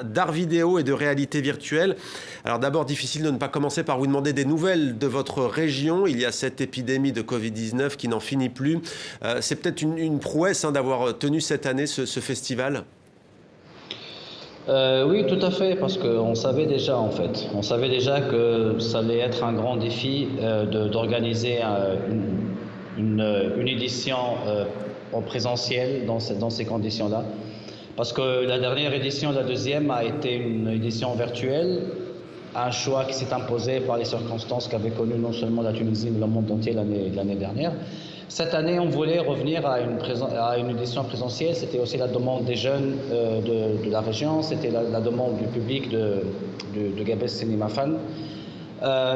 d'art vidéo et de réalité virtuelle. Alors d'abord, difficile de ne pas commencer par vous demander des nouvelles de votre région. Il y a cette épidémie de Covid-19 qui n'en finit plus. C'est peut-être une prouesse d'avoir tenu cette année ce festival. Oui, tout à fait, parce qu'on savait déjà on savait déjà que ça allait être un grand défi d'organiser une édition en présentiel dans ces conditions-là. Parce que la dernière édition, la deuxième, a été une édition virtuelle, un choix qui s'est imposé par les circonstances qu'avait connues non seulement la Tunisie mais le monde entier l'année dernière. Cette année, on voulait revenir à une édition présentielle. C'était aussi la demande des jeunes de la région, c'était la demande du public de Gabès Cinema Fan.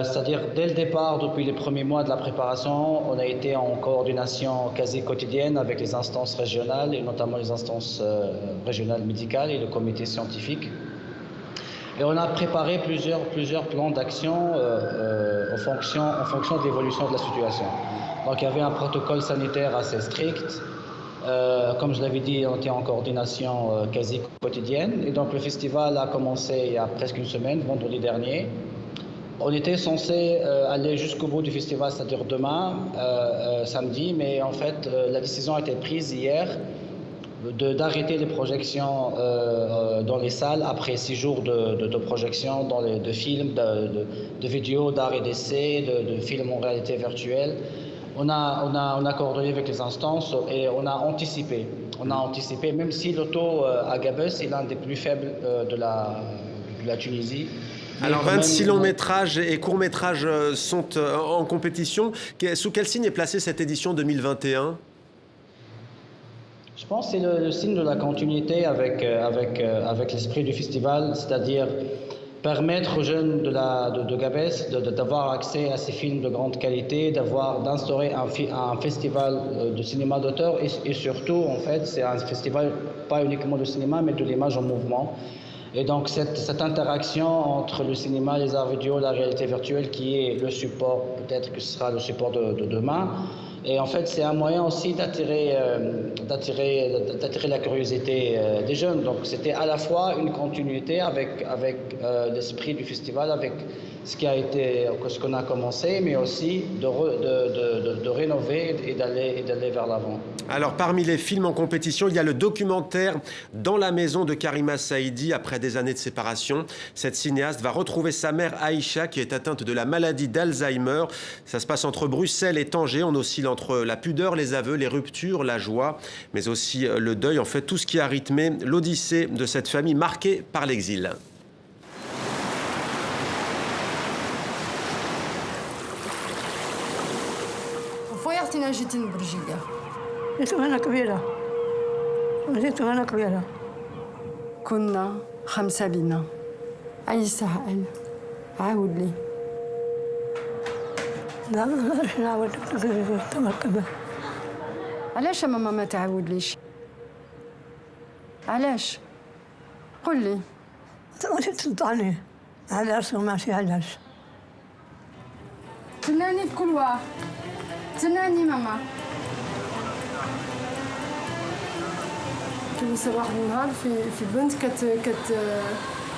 C'est-à-dire, dès le départ, depuis les premiers mois de la préparation, on a été en coordination quasi quotidienne avec les instances régionales, et notamment les instances régionales médicales et le comité scientifique. Et on a préparé plusieurs plans d'action en fonction de l'évolution de la situation. Donc il y avait un protocole sanitaire assez strict. Comme je l'avais dit, on était en coordination quasi quotidienne. Et donc le festival a commencé il y a presque une semaine, vendredi dernier. On était censé aller jusqu'au bout du festival, c'est-à-dire demain, samedi, mais en fait la décision a été prise hier d'arrêter les projections dans les salles après 6 jours de projections de films, de vidéos d'art et d'essai, de films en réalité virtuelle. On a coordonné avec les instances et on a anticipé. Même si le taux à Gabès est l'un des plus faibles de la Tunisie. Alors 26 longs métrages et courts métrages sont en compétition. Sous quel signe est placée cette édition 2021 ? Je pense que c'est le signe de la continuité avec l'esprit du festival, c'est-à-dire permettre aux jeunes de Gabès d'avoir accès à ces films de grande qualité, d'instaurer un festival de cinéma d'auteur et surtout, en fait, c'est un festival pas uniquement de cinéma, mais de l'image en mouvement. Et donc cette interaction entre le cinéma, les arts vidéo, la réalité virtuelle qui est le support, peut-être que ce sera le support de demain. Et en fait, c'est un moyen aussi d'attirer la curiosité des jeunes. Donc, c'était à la fois une continuité avec l'esprit du festival, avec ce qu'on a commencé, mais aussi de rénover et d'aller vers l'avant. Alors, parmi les films en compétition, il y a le documentaire Dans la maison de Karima Saïdi, après des années de séparation. Cette cinéaste va retrouver sa mère Aïcha, qui est atteinte de la maladie d'Alzheimer. Ça se passe entre Bruxelles et Tanger. On oscille entre la pudeur, les aveux, les ruptures, la joie, mais aussi le deuil. En fait, tout ce qui a rythmé l'odyssée de cette famille marquée par l'exil. كنا 5 بنا أي سائل عاود لي لا ما نعاودك تمركبه علاش يا ماما ما تعاودليش علاش قل لي ماشي تنطعني علاش وماشي علاش تناني بكل واحد تناني ماما صباح النهار في بنت كت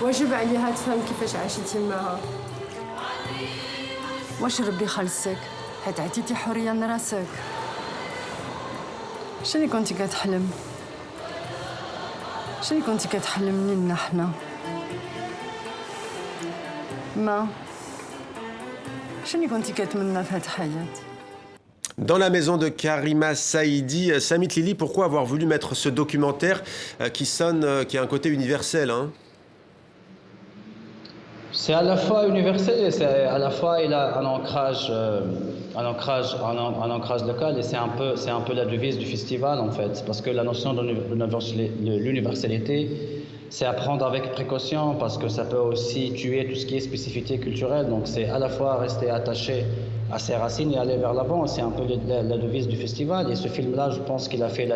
واجب عليها تفهم كيفاش عاشتي معها واش ربي خلصك حيت عطيتي حريه لراسك شنو كنتي كتحلم شنو كنتي كتحلم لنا حنا ما شنو كنتي كتمنى في هاد الحياه Dans la maison de Karima Saïdi, Samit Lili, pourquoi avoir voulu mettre ce documentaire qui a un côté universel C'est à la fois universel et à la fois il a un ancrage local et c'est un peu la devise du festival en fait, parce que la notion de l'universalité, c'est à prendre avec précaution parce que ça peut aussi tuer tout ce qui est spécificité culturelle. Donc c'est à la fois rester attaché à ses racines et aller vers l'avant. C'est un peu la devise du festival. Et ce film-là, je pense qu'il a fait,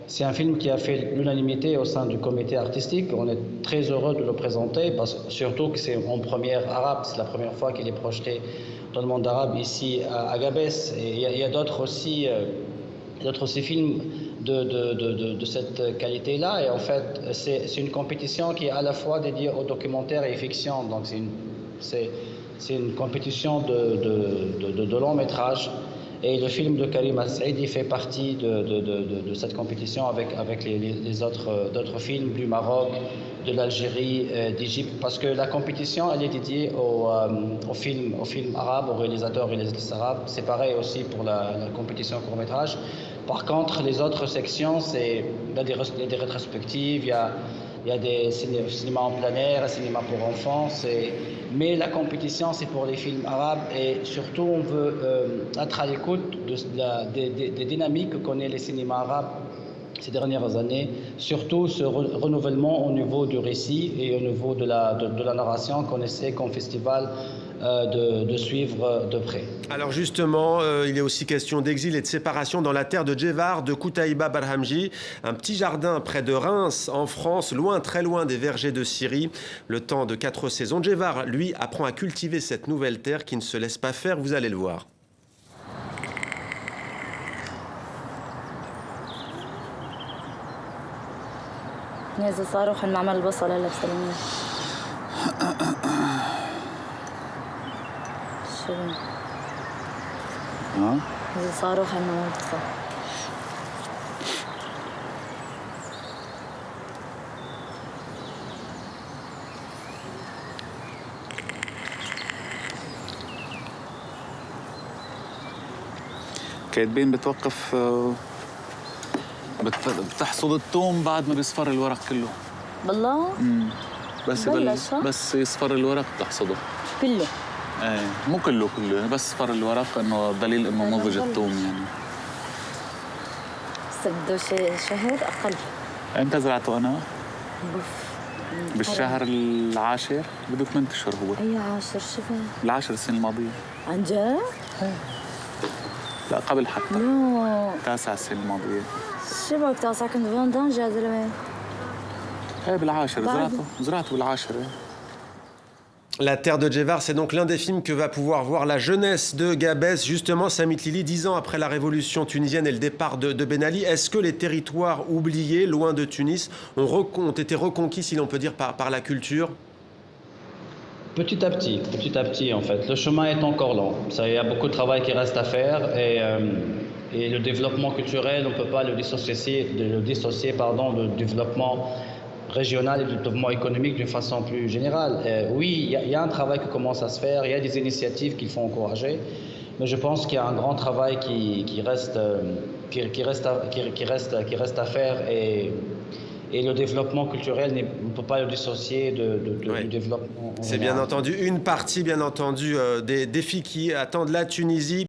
c'est un film qui a fait l'unanimité au sein du comité artistique. On est très heureux de le présenter, surtout que c'est en première arabe. C'est la première fois qu'il est projeté dans le monde arabe ici à Gabès. Et il y a d'autres aussi films de cette qualité-là. Et en fait, c'est une compétition qui est à la fois dédiée au documentaire et fiction. Donc c'est une compétition de long métrage. Et le film de Karim Saïdi fait partie de cette compétition avec les d'autres films du Maroc, de l'Algérie, d'Égypte, parce que la compétition, elle est dédiée aux films arabes, aux réalisateurs et réalisatrices arabes. C'est pareil aussi pour la compétition court-métrage. Par contre, les autres sections, il y a des rétrospectives, il y a des cinémas en plein air, un cinéma pour enfants. Mais la compétition, c'est pour les films arabes et surtout, on veut être à l'écoute des dynamiques que connaît les cinémas arabes ces dernières années, surtout ce renouvellement au niveau du récit et au niveau de la narration qu'on essaie comme festival de suivre de près. Alors justement, il est aussi question d'exil et de séparation dans la terre de Djevar, de Koutaïba Barhamji, un petit jardin près de Reims, en France, loin, très loin des vergers de Syrie. Le temps de 4 saisons. Djevar, lui, apprend à cultiver cette nouvelle terre qui ne se laisse pas faire, vous allez le voir. نازل صاروخ معمل البصل هلا بسلامات شو نازل صاروخ معمل البصل كاتبين بتوقف بتحصد الثوم بعد ما بيصفر الورق كله. بالله؟ بس يصفر الورق بتحصده. كله؟ ايه مو كله بس صفر الورق انه دليل انه نضج الثوم يعني. بس بده شهر اقل. امتى زرعته انا؟ بالشهر العاشر بده 8 اشهر هو. اي عاشر شبه؟ بالعاشر السنه الماضيه. عن جد؟ لا قبل حتى. نو 9 السنه الماضيه. شبك 9 كنت فندان يا زلمه. ايه بالعاشر زرعته بالعاشر. La terre de Djevar, c'est donc l'un des films que va pouvoir voir la jeunesse de Gabès. Justement, Samit Lili, 10 ans après la révolution tunisienne et le départ de Ben Ali, est-ce que les territoires oubliés, loin de Tunis, ont été reconquis, si l'on peut dire, par la culture ? Petit à petit, en fait. Le chemin est encore long. Il y a beaucoup de travail qui reste à faire et le développement culturel, on ne peut pas le dissocier du développement régional et du développement économique d'une façon plus générale. Oui, il y a un travail qui commence à se faire, il y a des initiatives qu'il faut encourager, mais je pense qu'il y a un grand travail qui reste à faire et le développement culturel, on ne peut pas le dissocier du développement. C'est bien entendu une partie, bien entendu, des défis qui attendent la Tunisie.